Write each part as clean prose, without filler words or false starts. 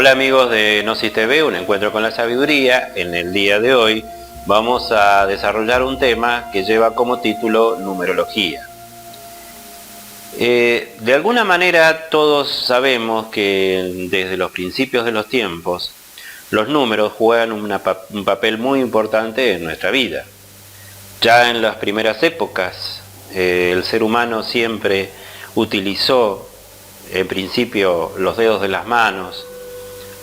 Hola amigos de Gnosis TV, un encuentro con la sabiduría. En el día de hoy vamos a desarrollar un tema que lleva como título numerología. De alguna manera todos sabemos que desde los principios de los tiempos los números juegan un papel muy importante en nuestra vida. Ya en las primeras épocas el ser humano siempre utilizó en principio los dedos de las manos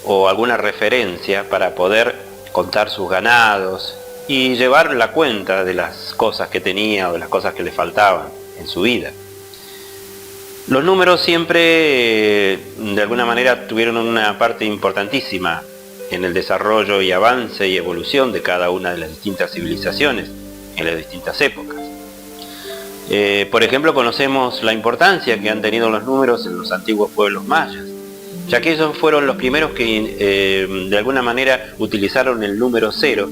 o alguna referencia para poder contar sus ganados y llevar la cuenta de las cosas que tenía o de las cosas que le faltaban en su vida. Los números siempre de alguna manera tuvieron una parte importantísima en el desarrollo y avance y evolución de cada una de las distintas civilizaciones en las distintas épocas. Por ejemplo, conocemos la importancia que han tenido los números en los antiguos pueblos mayas, ya que ellos fueron los primeros que de alguna manera utilizaron el número 0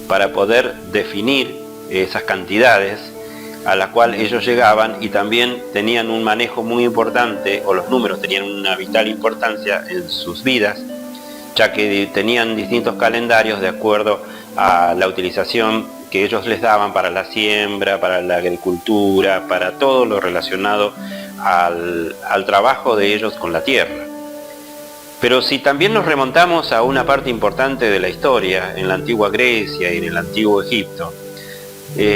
para poder definir esas cantidades a las cuales ellos llegaban, y también tenían un manejo muy importante, o los números tenían una vital importancia en sus vidas, ya que tenían distintos calendarios de acuerdo a la utilización que ellos les daban para la siembra, para la agricultura, para todo lo relacionado al trabajo de ellos con la tierra. Pero si también nos remontamos a una parte importante de la historia, en la antigua Grecia y en el antiguo Egipto,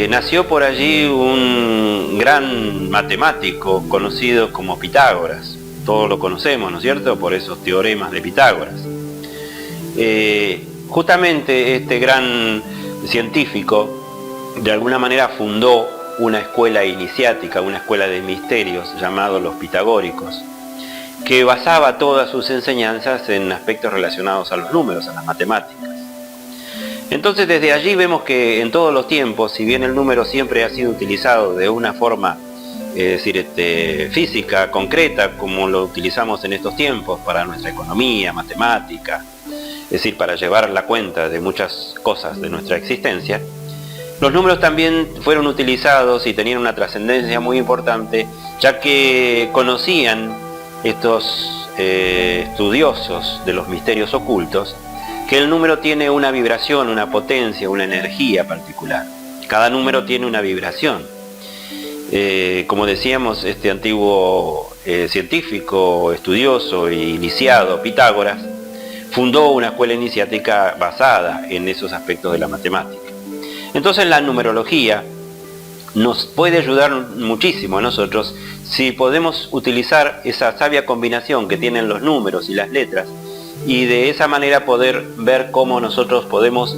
nació por allí un gran matemático conocido como Pitágoras. Todos lo conocemos, ¿no es cierto?, por esos teoremas de Pitágoras. Justamente este gran científico de alguna manera fundó una escuela iniciática, una escuela de misterios llamado los pitagóricos, que basaba todas sus enseñanzas en aspectos relacionados a los números, a las matemáticas. Entonces desde allí vemos que en todos los tiempos, si bien el número siempre ha sido utilizado de una forma física, concreta, como lo utilizamos en estos tiempos para nuestra economía, matemática, es decir, para llevar la cuenta de muchas cosas de nuestra existencia, los números también fueron utilizados y tenían una trascendencia muy importante, ya que conocían estos estudiosos de los misterios ocultos que el número tiene una vibración, una potencia, una energía particular. Cada número tiene una vibración. Como decíamos, este antiguo científico, estudioso e iniciado, Pitágoras, fundó una escuela iniciática basada en esos aspectos de la matemática. Entonces la numerología nos puede ayudar muchísimo a nosotros si podemos utilizar esa sabia combinación que tienen los números y las letras, y de esa manera poder ver cómo nosotros podemos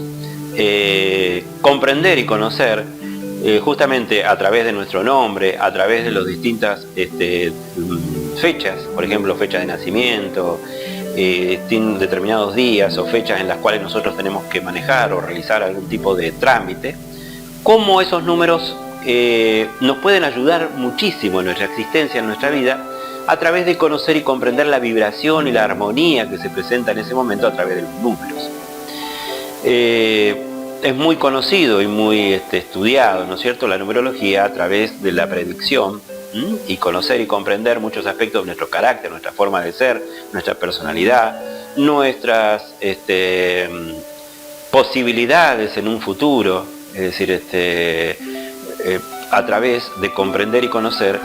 comprender y conocer justamente a través de nuestro nombre, a través de las distintas fechas, por ejemplo fecha de nacimiento, determinados días o fechas en las cuales nosotros tenemos que manejar o realizar algún tipo de trámite, cómo esos números nos pueden ayudar muchísimo en nuestra existencia, en nuestra vida, a través de conocer y comprender la vibración y la armonía que se presenta en ese momento a través de los números. Es muy conocido y muy estudiado, ¿no es cierto?, la numerología a través de la predicción, y conocer y comprender muchos aspectos de nuestro carácter, nuestra forma de ser, nuestra personalidad, nuestras posibilidades en un futuro, es decir, a través de comprender y conocer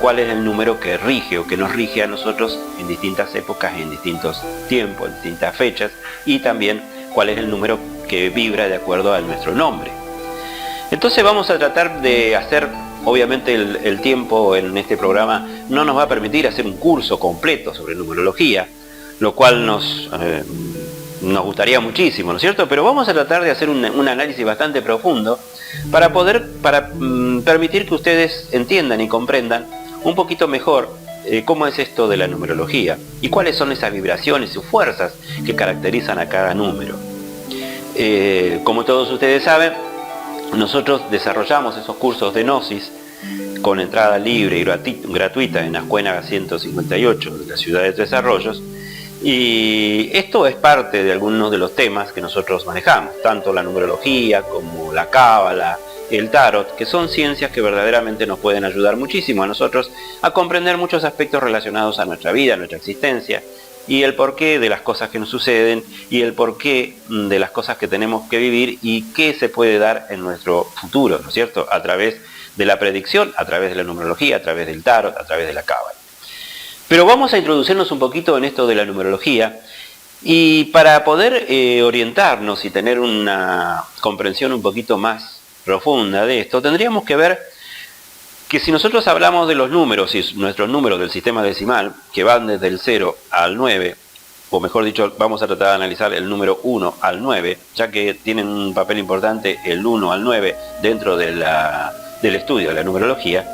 cuál es el número que rige o que nos rige a nosotros en distintas épocas, en distintos tiempos, en distintas fechas, y también cuál es el número que vibra de acuerdo a nuestro nombre. Entonces vamos a tratar de hacer, obviamente el tiempo en este programa no nos va a permitir hacer un curso completo sobre numerología, lo cual nos gustaría muchísimo, ¿no es cierto? Pero vamos a tratar de hacer un análisis bastante profundo para permitir que ustedes entiendan y comprendan un poquito mejor cómo es esto de la numerología y cuáles son esas vibraciones y fuerzas que caracterizan a cada número. Como todos ustedes saben, nosotros desarrollamos esos cursos de Gnosis con entrada libre y gratuita en Ascuénaga 158 de la ciudad de Tres Arroyos, y esto es parte de algunos de los temas que nosotros manejamos, tanto la numerología como la cábala, el tarot, que son ciencias que verdaderamente nos pueden ayudar muchísimo a nosotros a comprender muchos aspectos relacionados a nuestra vida, a nuestra existencia, y el porqué de las cosas que nos suceden y el porqué de las cosas que tenemos que vivir y qué se puede dar en nuestro futuro, ¿no es cierto? A través de la predicción, a través de la numerología, a través del tarot, a través de la cábala. Pero vamos a introducirnos un poquito en esto de la numerología y para poder orientarnos y tener una comprensión un poquito más profunda de esto, tendríamos que ver que si nosotros hablamos de los números y nuestros números del sistema decimal, que van desde el 0 al 9, o mejor dicho, vamos a tratar de analizar el número 1 al 9, ya que tienen un papel importante el 1 al 9 dentro de del estudio de la numerología,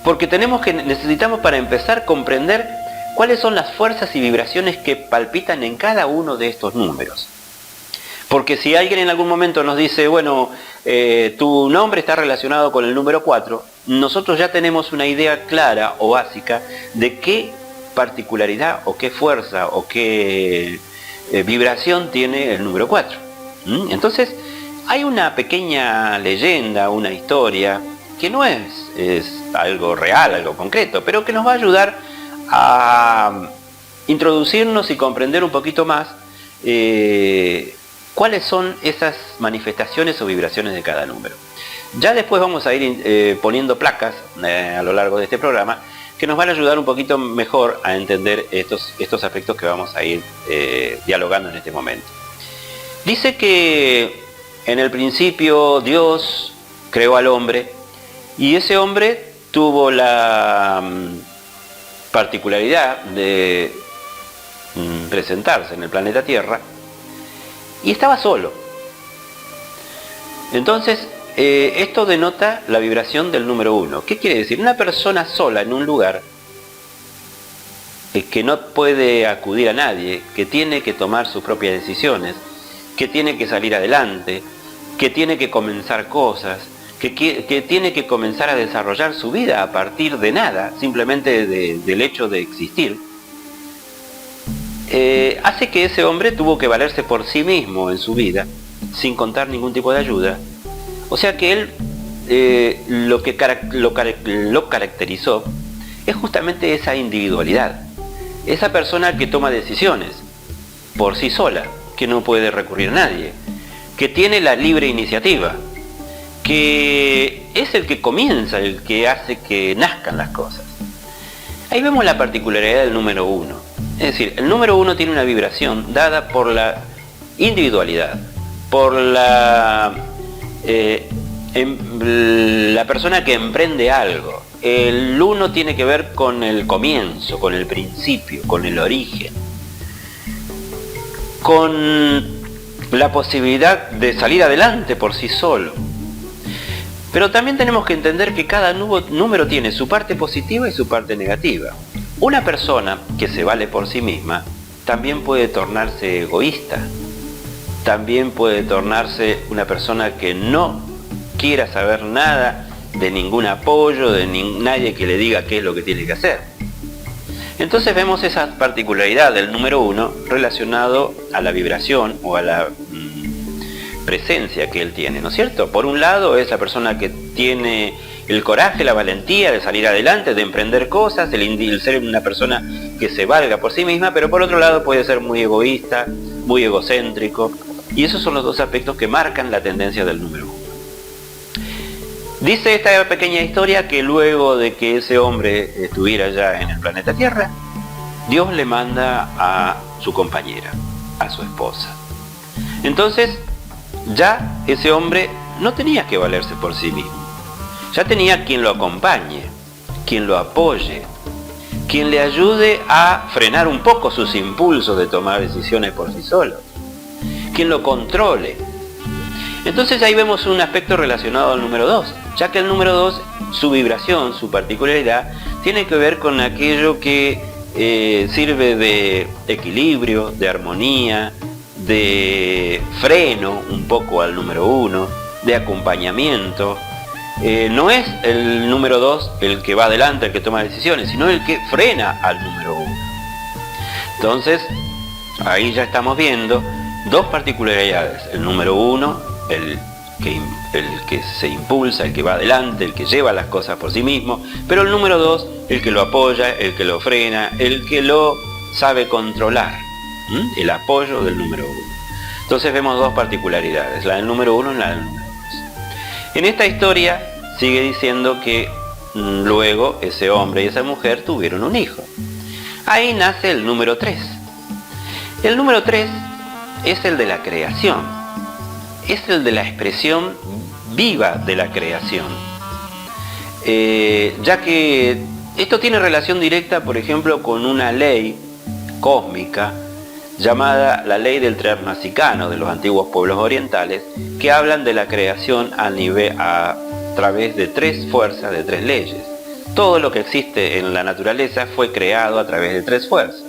porque necesitamos para empezar a comprender cuáles son las fuerzas y vibraciones que palpitan en cada uno de estos números. Porque si alguien en algún momento nos dice, bueno, tu nombre está relacionado con el número 4, nosotros ya tenemos una idea clara o básica de qué particularidad o qué fuerza o qué vibración tiene el número 4. Entonces, hay una pequeña leyenda, una historia, que no es algo real, algo concreto, pero que nos va a ayudar a introducirnos y comprender un poquito más cuáles son esas manifestaciones o vibraciones de cada número. Ya después vamos a ir poniendo placas a lo largo de este programa que nos van a ayudar un poquito mejor a entender estos aspectos que vamos a ir dialogando en este momento. Dice que en el principio Dios creó al hombre y ese hombre tuvo la particularidad de presentarse en el planeta Tierra y estaba solo. Entonces, esto denota la vibración del número 1. ¿Qué quiere decir? Una persona sola en un lugar que no puede acudir a nadie, que tiene que tomar sus propias decisiones, que tiene que salir adelante, que tiene que comenzar cosas, que tiene que comenzar a desarrollar su vida a partir de nada, simplemente del hecho de existir, hace que ese hombre tuvo que valerse por sí mismo en su vida, sin contar ningún tipo de ayuda. O sea que él lo caracterizó es justamente esa individualidad, esa persona que toma decisiones por sí sola, que no puede recurrir a nadie, que tiene la libre iniciativa, que es el que comienza, el que hace que nazcan las cosas. Ahí vemos la particularidad del número 1. Es decir, el número 1 tiene una vibración dada por la individualidad, por la persona que emprende algo. El 1 tiene que ver con el comienzo, con el principio, con el origen, con la posibilidad de salir adelante por sí solo. Pero también tenemos que entender que cada número tiene su parte positiva y su parte negativa. Una persona que se vale por sí misma también puede tornarse egoísta, también puede tornarse una persona que no quiera saber nada de ningún apoyo, de nadie que le diga qué es lo que tiene que hacer. Entonces vemos esa particularidad del número 1 relacionado a la vibración o a la presencia que él tiene, ¿no es cierto? Por un lado es la persona que tiene el coraje, la valentía de salir adelante, de emprender cosas, el ser una persona que se valga por sí misma, pero por otro lado puede ser muy egoísta, muy egocéntrico, y esos son los dos aspectos que marcan la tendencia del número 1. Dice esta pequeña historia que luego de que ese hombre estuviera ya en el planeta Tierra, Dios le manda a su compañera, a su esposa. Entonces, ya ese hombre no tenía que valerse por sí mismo. Ya tenía quien lo acompañe, quien lo apoye, quien le ayude a frenar un poco sus impulsos de tomar decisiones por sí solo, quien lo controle. Entonces ahí vemos un aspecto relacionado al número 2, ya que el número 2, su vibración, su particularidad, tiene que ver con aquello que sirve de equilibrio, de armonía, de freno un poco al número 1, de acompañamiento. No es el número 2 el que va adelante, el que toma decisiones, sino el que frena al número 1. Entonces, ahí ya estamos viendo dos particularidades. El número 1, el que se impulsa, el que va adelante, el que lleva las cosas por sí mismo, pero el número 2, el que lo apoya, el que lo frena, el que lo sabe controlar el apoyo del número 1. Entonces vemos dos particularidades, la del número 1 y la del número 2. En esta historia sigue diciendo que luego ese hombre y esa mujer tuvieron un hijo. Ahí nace el número 3. El número 3 es el de la creación, es el de la expresión viva de la creación. Ya que esto tiene relación directa, por ejemplo, con una ley cósmica llamada la ley del Trimásicano de los antiguos pueblos orientales, que hablan de la creación a través de 3 fuerzas, de 3 leyes. Todo lo que existe en la naturaleza fue creado a través de 3 fuerzas.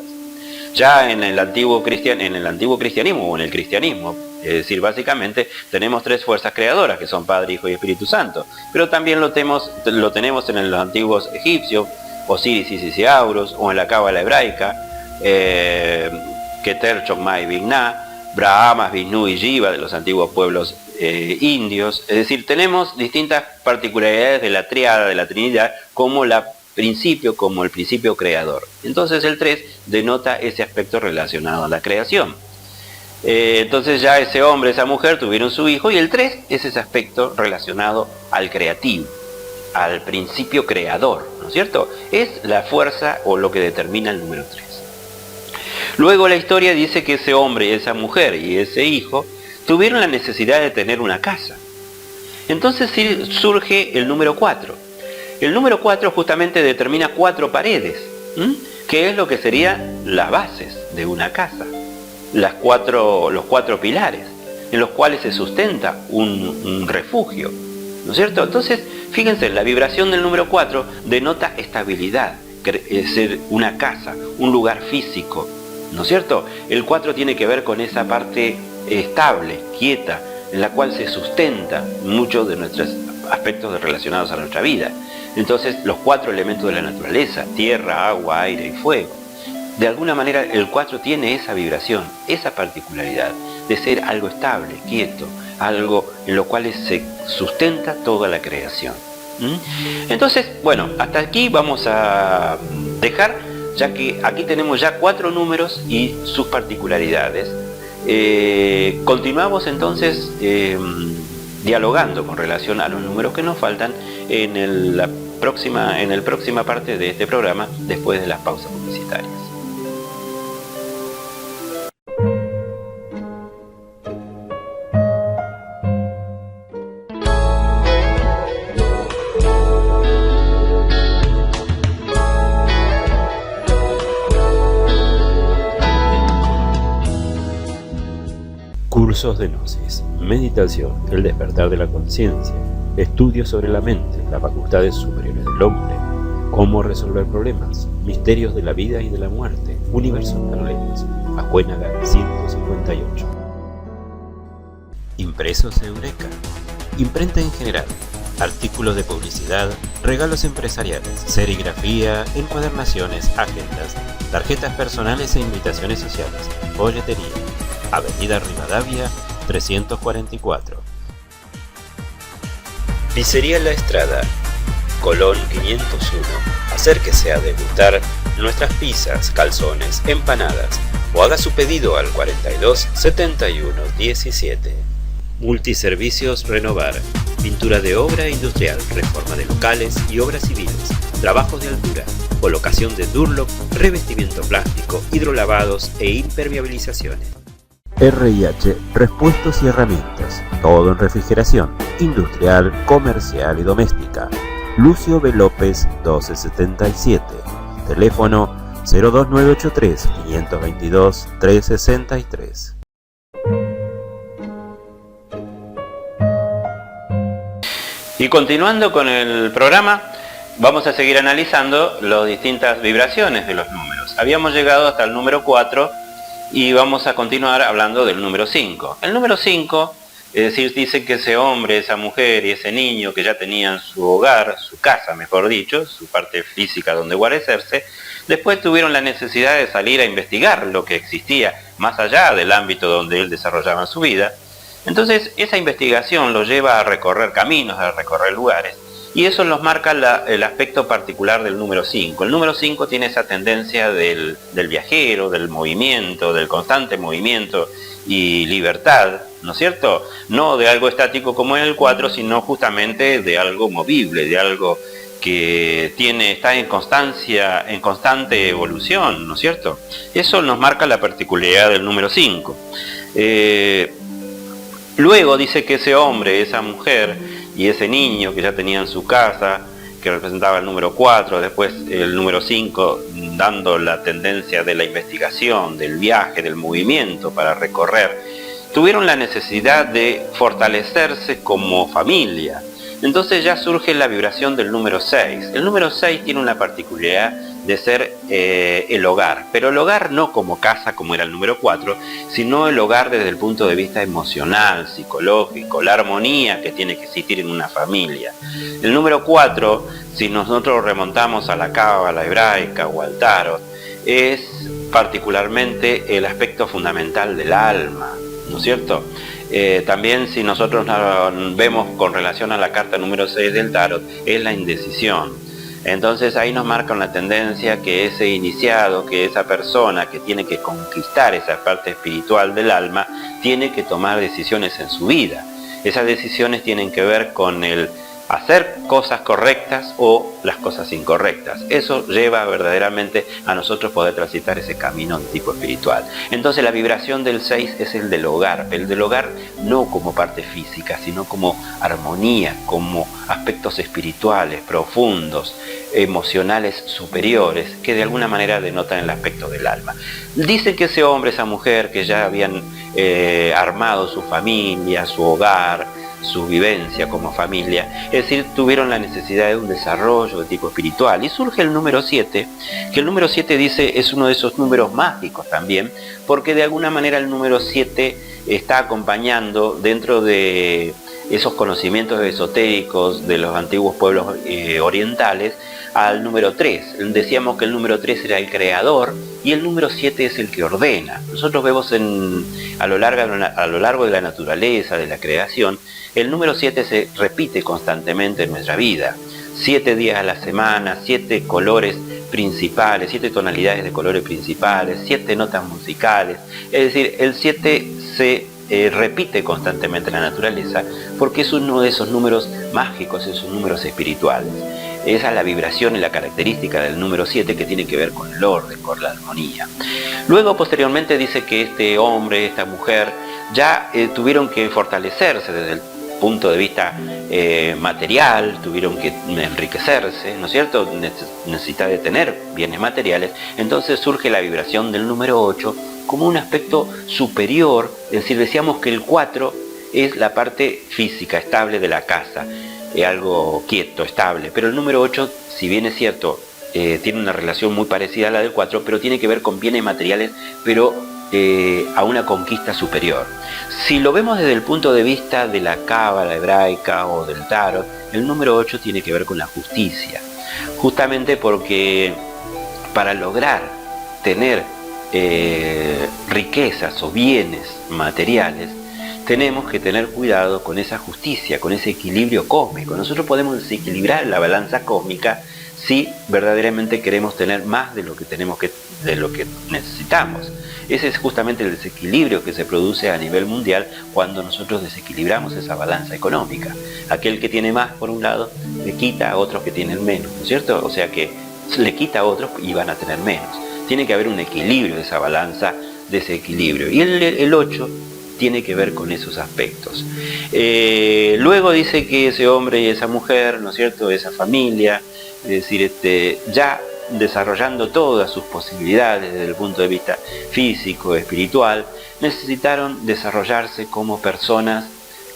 Ya en el antiguo cristianismo o en el cristianismo, es decir, básicamente tenemos 3 fuerzas creadoras, que son Padre, Hijo y Espíritu Santo, pero también lo tenemos en los antiguos egipcios, Osiris, Isis y Horus, o en la cábala hebraica, Keter, Chokmah y Binah, Brahma, Vishnu y Shiva de los antiguos pueblos indios. Es decir, tenemos distintas particularidades de la tríada, de la Trinidad, como el principio creador. Entonces el 3 denota ese aspecto relacionado a la creación. Entonces ya ese hombre, esa mujer tuvieron su hijo, y el 3 es ese aspecto relacionado al creativo, al principio creador, ¿no es cierto? Es la fuerza o lo que determina el número 3. Luego la historia dice que ese hombre, esa mujer y ese hijo tuvieron la necesidad de tener una casa. Entonces surge el número 4. El número 4 justamente determina 4 paredes, que es lo que serían las bases de una casa, los 4 pilares en los cuales se sustenta un refugio, ¿no es cierto? Entonces, fíjense, la vibración del número 4 denota estabilidad, ser una casa, un lugar físico, ¿no es cierto? El 4 tiene que ver con esa parte estable, quieta, en la cual se sustenta muchos de nuestros aspectos relacionados a nuestra vida. Entonces, los 4 elementos de la naturaleza, tierra, agua, aire y fuego, de alguna manera el 4 tiene esa vibración, esa particularidad de ser algo estable, quieto, algo en lo cual se sustenta toda la creación. Entonces, bueno, hasta aquí vamos a dejar, ya que aquí tenemos ya 4 números y sus particularidades. Continuamos entonces dialogando con relación a los números que nos faltan en la próxima parte de este programa, después de las pausas publicitarias. Cursos de Gnosis, meditación, el despertar de la conciencia, estudios sobre la mente, las facultades superiores del hombre, cómo resolver problemas, misterios de la vida y de la muerte, universos paralelos, Ajuénaga 158. Impresos Eureka, imprenta en general, artículos de publicidad, regalos empresariales, serigrafía, encuadernaciones, agendas, tarjetas personales e invitaciones sociales, folletería. Avenida Rivadavia 344. Pizzería La Estrada, Colón 501. Acérquese a degustar nuestras pizzas, calzones, empanadas o haga su pedido al 42 71 17. Multiservicios Renovar, pintura de obra industrial, reforma de locales y obras civiles, trabajos de altura, colocación de Durlock, revestimiento plástico, hidrolavados e impermeabilizaciones. RH, repuestos y herramientas, todo en refrigeración, industrial, comercial y doméstica. Lucio B. López 1277, teléfono 02983 522 363. Y continuando con el programa, vamos a seguir analizando las distintas vibraciones de los números. Habíamos llegado hasta el número 4 y vamos a continuar hablando del número 5. El número 5, es decir, dice que ese hombre, esa mujer y ese niño que ya tenían su hogar, su casa mejor dicho, su parte física donde guarecerse, después tuvieron la necesidad de salir a investigar lo que existía más allá del ámbito donde él desarrollaba su vida. Entonces esa investigación lo lleva a recorrer caminos, a recorrer lugares, Y eso nos marca el aspecto particular del número 5. El número 5 tiene esa tendencia del viajero, del movimiento, del constante movimiento y libertad, ¿no es cierto? No de algo estático como en el 4, sino justamente de algo movible, de algo que está en constante evolución, ¿no es cierto? Eso nos marca la particularidad del número 5. Luego dice que ese hombre, esa mujer y ese niño que ya tenían su casa, que representaba el número 4, después el número 5, dando la tendencia de la investigación, del viaje, del movimiento para recorrer, tuvieron la necesidad de fortalecerse como familia. Entonces ya surge la vibración del número 6. El número 6 tiene una particularidad de ser el hogar, pero el hogar no como casa como era el número 4, sino el hogar desde el punto de vista emocional, psicológico, la armonía que tiene que existir en una familia. El número 4, si nosotros remontamos a la cábala hebraica o al tarot, es particularmente el aspecto fundamental del alma, ¿no es cierto? También si nosotros vemos con relación a la carta número 6 del tarot, es la indecisión. Entonces ahí nos marca una tendencia que ese iniciado, que esa persona que tiene que conquistar esa parte espiritual del alma, tiene que tomar decisiones en su vida. Esas decisiones tienen que ver con el hacer cosas correctas o las cosas incorrectas. Eso lleva verdaderamente a nosotros poder transitar ese camino de tipo espiritual. Entonces la vibración del 6 es el del hogar no como parte física, sino como armonía, como aspectos espirituales, profundos, emocionales superiores, que de alguna manera denotan el aspecto del alma. Dicen que ese hombre, esa mujer, que ya habían armado su familia, su hogar, su vivencia como familia, es decir, tuvieron la necesidad de un desarrollo de tipo espiritual. Y surge el número 7, que el número 7 dice es uno de esos números mágicos también, porque de alguna manera el número 7 está acompañando dentro de esos conocimientos esotéricos de los antiguos pueblos orientales al número 3. Decíamos que el número 3 era el creador y el número 7 es el que ordena. Nosotros vemos a lo largo de la naturaleza, de la creación, el número 7 se repite constantemente en nuestra vida. 7 días a la semana, 7 colores principales, 7 tonalidades de colores principales, 7 notas musicales. Es decir, el 7 se repite constantemente en la naturaleza porque es uno de esos números mágicos, esos números espirituales. Esa es la vibración y la característica del número 7 que tiene que ver con el orden, con la armonía. Luego, posteriormente, dice que este hombre, esta mujer, ya tuvieron que fortalecerse desde el punto de vista material, tuvieron que enriquecerse, ¿no es cierto? Necesita de tener bienes materiales. Entonces surge la vibración del número 8 como un aspecto superior. Es decir, decíamos que el 4 es la parte física, estable de la casa, algo quieto, estable, pero el número 8, si bien es cierto, tiene una relación muy parecida a la del 4, pero tiene que ver con bienes materiales, pero a una conquista superior. Si lo vemos desde el punto de vista de la cábala hebraica o del tarot, el número 8 tiene que ver con la justicia, justamente porque para lograr tener riquezas o bienes materiales, tenemos que tener cuidado con esa justicia, con ese equilibrio cósmico. Nosotros podemos desequilibrar la balanza cósmica si verdaderamente queremos tener más de lo que necesitamos. Ese es justamente el desequilibrio que se produce a nivel mundial cuando nosotros desequilibramos esa balanza económica. Aquel que tiene más, por un lado, le quita a otros que tienen menos, ¿no es cierto? O sea que le quita a otros y van a tener menos. Tiene que haber un equilibrio de esa balanza, de ese equilibrio. Y el 8 tiene que ver con esos aspectos. Luego dice que ese hombre y esa mujer, ¿no es cierto?, esa familia, es decir, ya desarrollando todas sus posibilidades desde el punto de vista físico, espiritual, necesitaron desarrollarse como personas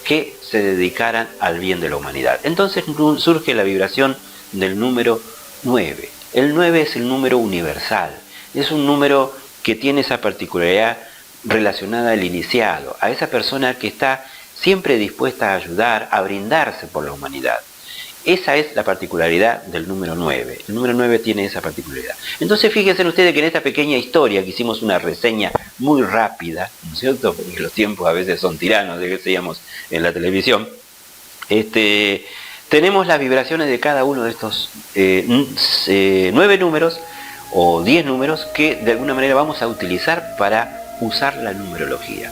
que se dedicaran al bien de la humanidad. Entonces surge la vibración del número 9. El 9 es el número universal, es un número que tiene esa particularidad relacionada al iniciado, a esa persona que está siempre dispuesta a ayudar, a brindarse por la humanidad. Esa es la particularidad del número 9. El número 9 tiene esa particularidad. Entonces fíjense ustedes que en esta pequeña historia que hicimos una reseña muy rápida, ¿no es cierto? Porque los tiempos a veces son tiranos, decíamos en la televisión, tenemos las vibraciones de cada uno de estos 9 números o 10 números que de alguna manera vamos a utilizar para usar la numerología.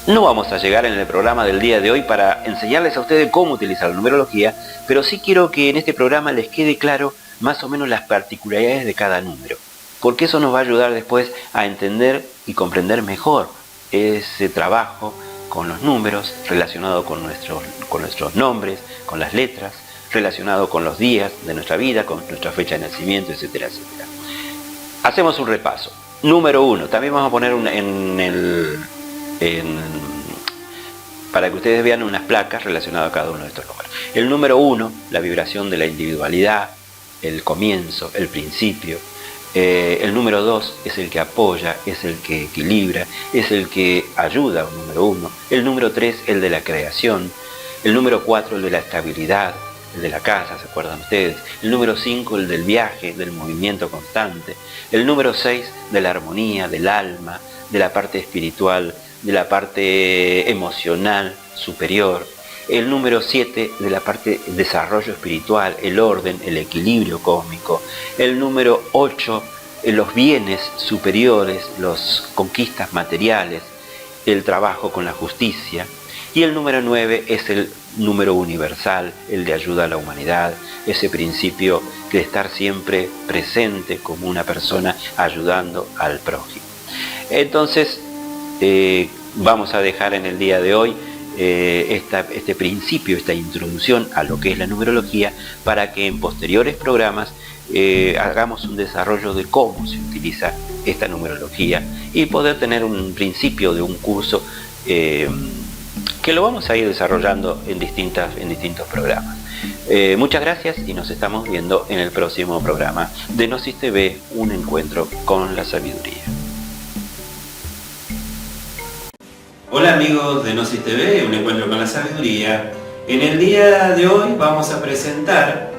No vamos a llegar en el programa del día de hoy para enseñarles a ustedes cómo utilizar la numerología, pero sí quiero que en este programa les quede claro más o menos las particularidades de cada número, porque eso nos va a ayudar después a entender y comprender mejor ese trabajo con los números, relacionado con nuestros nombres, con las letras, relacionado con los días de nuestra vida, con nuestra fecha de nacimiento, etcétera, etcétera. Hacemos un repaso. Número 1, también vamos a poner para que ustedes vean unas placas relacionadas a cada uno de estos números. El número 1, la vibración de la individualidad, el comienzo, el principio. El número 2 es el que apoya, es el que equilibra, es el que ayuda, el número 1. El número 3, el de la creación. El número 4, el de la estabilidad, el de la casa, ¿se acuerdan ustedes? El número 5, el del viaje, del movimiento constante. El número 6, de la armonía, del alma, de la parte espiritual, de la parte emocional superior. El número 7, de la parte desarrollo espiritual, el orden, el equilibrio cósmico. El número 8, los bienes superiores, las conquistas materiales, el trabajo con la justicia. Y el número 9 es el número universal, el de ayuda a la humanidad, ese principio de estar siempre presente como una persona ayudando al prójimo. Entonces, vamos a dejar en el día de hoy este principio, esta introducción a lo que es la numerología, para que en posteriores programas hagamos un desarrollo de cómo se utiliza esta numerología y poder tener un principio de un curso que lo vamos a ir desarrollando en distintos programas. Muchas gracias y nos estamos viendo en el próximo programa de Gnosis TV, un encuentro con la sabiduría. Hola amigos de Gnosis TV, un encuentro con la sabiduría. En el día de hoy vamos a presentar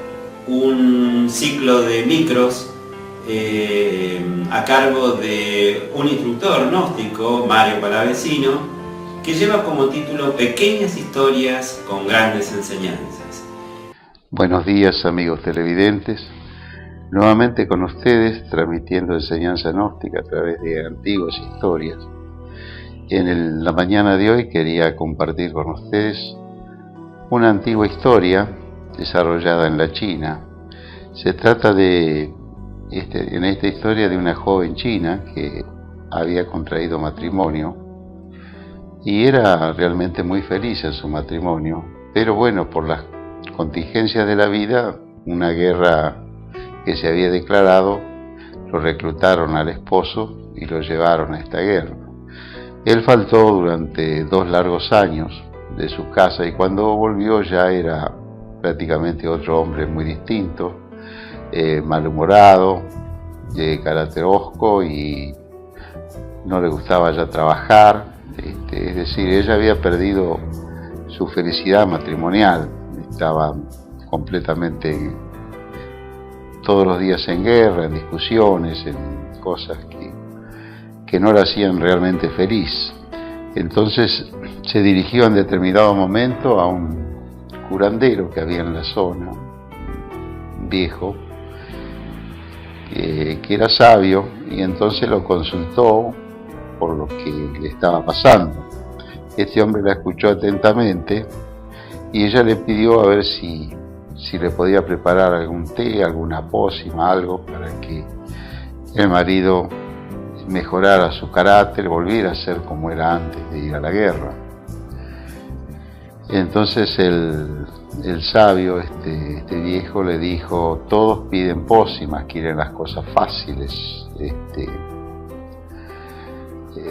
un ciclo de micros a cargo de un instructor gnóstico, Mario Palavecino, que lleva como título Pequeñas historias con grandes enseñanzas. Buenos días amigos televidentes, nuevamente con ustedes transmitiendo enseñanza gnóstica a través de antiguas historias. En la mañana de hoy quería compartir con ustedes una antigua historia desarrollada en la China. Se trata en esta historia de una joven china que había contraído matrimonio y era realmente muy feliz en su matrimonio, pero bueno, por las contingencias de la vida, una guerra que se había declarado, lo reclutaron al esposo y lo llevaron a esta guerra. Él faltó durante 2 largos años de su casa y cuando volvió ya era prácticamente otro hombre muy distinto, malhumorado, de carácter hosco y no le gustaba ya trabajar. Es decir, ella había perdido su felicidad matrimonial, estaba completamente todos los días en guerra, en discusiones, en cosas que no la hacían realmente feliz. Entonces se dirigió en determinado momento a un curandero que había en la zona, viejo, que era sabio, y entonces lo consultó por lo que le estaba pasando. Este hombre la escuchó atentamente y ella le pidió a ver si le podía preparar algún té, alguna pócima, algo para que el marido mejorara su carácter, volviera a ser como era antes de ir a la guerra. Entonces el sabio, este viejo, le dijo: todos piden pócimas, quieren las cosas fáciles,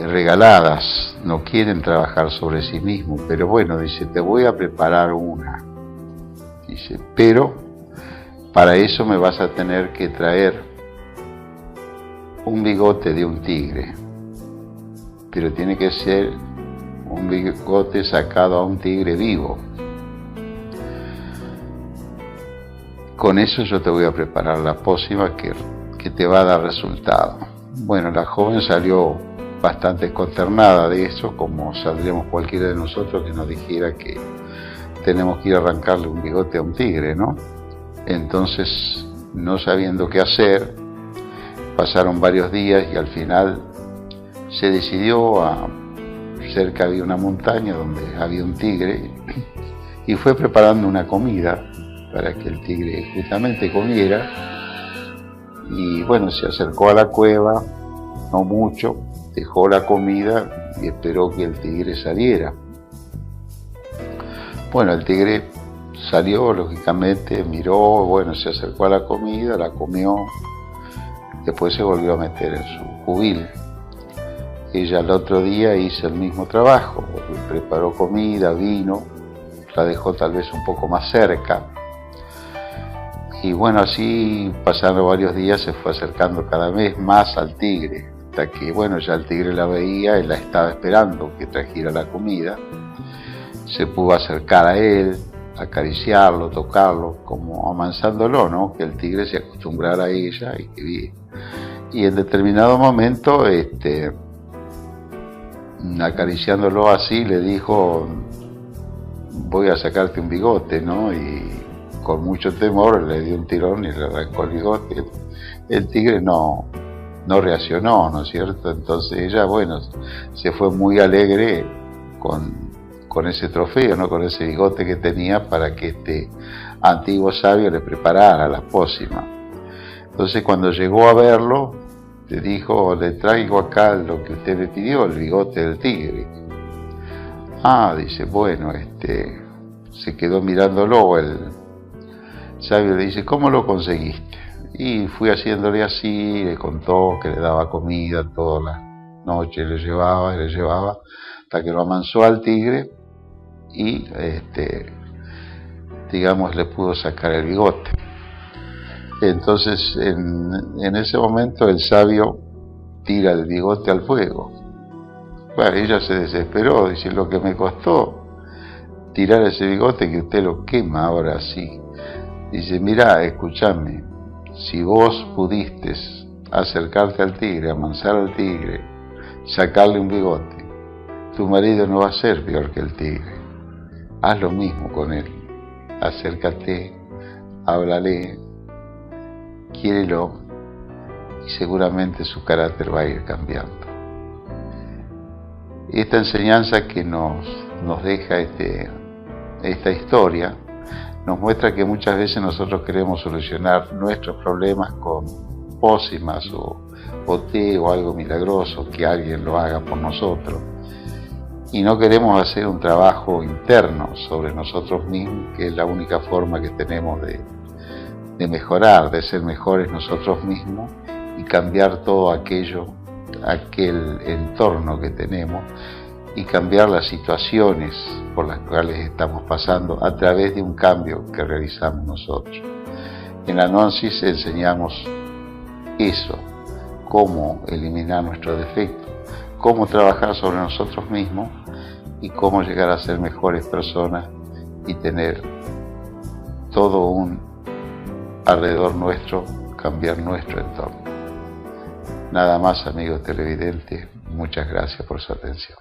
regaladas, no quieren trabajar sobre sí mismos. Pero bueno, dice, te voy a preparar una. Dice, pero para eso me vas a tener que traer un bigote de un tigre, pero tiene que ser un bigote sacado a un tigre vivo. Con eso yo te voy a preparar la pócima que te va a dar resultado. Bueno, la joven salió bastante consternada de eso, como saldríamos cualquiera de nosotros que nos dijera que tenemos que ir a arrancarle un bigote a un tigre, ¿no? Entonces, no sabiendo qué hacer, pasaron varios días y al final se decidió cerca había una montaña donde había un tigre y fue preparando una comida para que el tigre justamente comiera. Y bueno, se acercó a la cueva, no mucho, dejó la comida y esperó que el tigre saliera. Bueno, el tigre salió, lógicamente, miró, bueno, se acercó a la comida, la comió, después se volvió a meter en su jubil. Ella al otro día hizo el mismo trabajo, preparó comida, vino, la dejó tal vez un poco más cerca. Y bueno, así pasando varios días se fue acercando cada vez más al tigre, hasta que bueno, ya el tigre la veía y la estaba esperando que trajera la comida. Se pudo acercar a él, acariciarlo, tocarlo, como amansándolo, ¿no? Que el tigre se acostumbrara a ella y en determinado momento, acariciándolo así, le dijo: voy a sacarte un bigote, ¿no? Y con mucho temor le dio un tirón y le arrancó el bigote. El tigre no reaccionó, ¿no es cierto? Entonces ella, bueno, se fue muy alegre con ese trofeo, ¿no? Con ese bigote que tenía, para que este antiguo sabio le preparara la pócima. Entonces cuando llegó a verlo, le dijo: le traigo acá lo que usted me pidió, el bigote del tigre. Ah, dice, bueno, se quedó mirándolo. El sabio le dice: ¿cómo lo conseguiste? Y fui haciéndole así, le contó que le daba comida todas las noches, le llevaba, hasta que lo amansó al tigre y, digamos, le pudo sacar el bigote. Entonces, en ese momento el sabio tira el bigote al fuego. Bueno, ella se desesperó, dice: lo que me costó tirar ese bigote, que usted lo quema ahora sí. Dice: mirá, escúchame, si vos pudiste acercarte al tigre, amansar al tigre, sacarle un bigote, tu marido no va a ser peor que el tigre. Haz lo mismo con él. Acércate, háblale, quiérelo, y seguramente su carácter va a ir cambiando. Esta enseñanza que nos deja esta historia nos muestra que muchas veces nosotros queremos solucionar nuestros problemas con pócimas o té o algo milagroso, que alguien lo haga por nosotros, y no queremos hacer un trabajo interno sobre nosotros mismos, que es la única forma que tenemos de mejorar, de ser mejores nosotros mismos y cambiar todo aquel entorno que tenemos y cambiar las situaciones por las cuales estamos pasando a través de un cambio que realizamos nosotros. En la Gnosis enseñamos eso, cómo eliminar nuestros defectos, cómo trabajar sobre nosotros mismos y cómo llegar a ser mejores personas y tener todo alrededor nuestro, cambiar nuestro entorno. Nada más, amigos televidentes, muchas gracias por su atención.